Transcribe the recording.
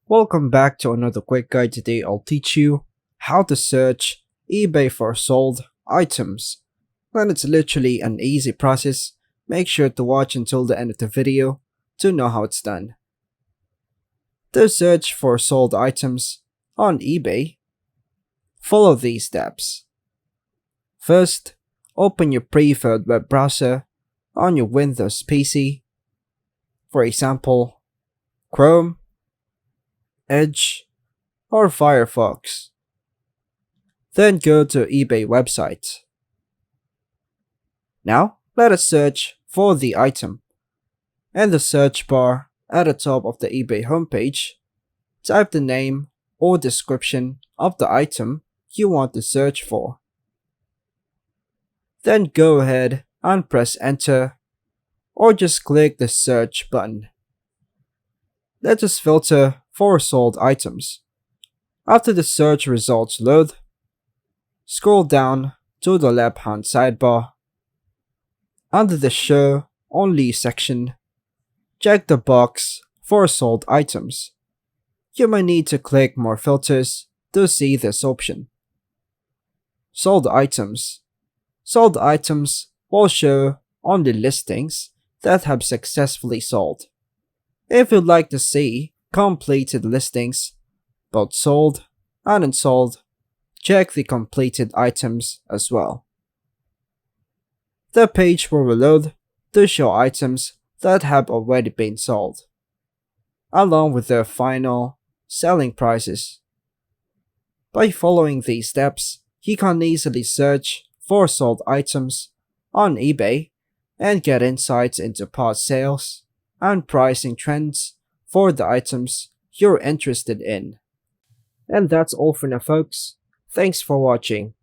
Welcome back to another quick guide. Today I'll teach you how to search eBay for sold items. And it's literally an easy process. Make sure to watch until the end of the video to know how it's done. To search for sold items on eBay, follow these steps. First, open your preferred web browser on your Windows PC. For example, Chrome, Edge, or Firefox. Then go to eBay website. Now, let us search for the item. In the search bar at the top of the eBay homepage, type the name or description of the item you want to search for. Then go ahead and press enter, or just click the search button. Let us filter for sold items. After the search results load, scroll down to the left-hand sidebar. Under the Show Only section, check the box for sold items. You may need to click more filters to see this option. Sold items. Sold items will show only listings that have successfully sold. If you'd like to see completed listings, both sold and unsold, check the completed items as well. The page will reload to show items that have already been sold, along with their final selling prices. By following these steps, you can easily search for sold items on eBay and get insights into past sales and pricing trends for the items you're interested in. And that's all for now, folks. Thanks for watching.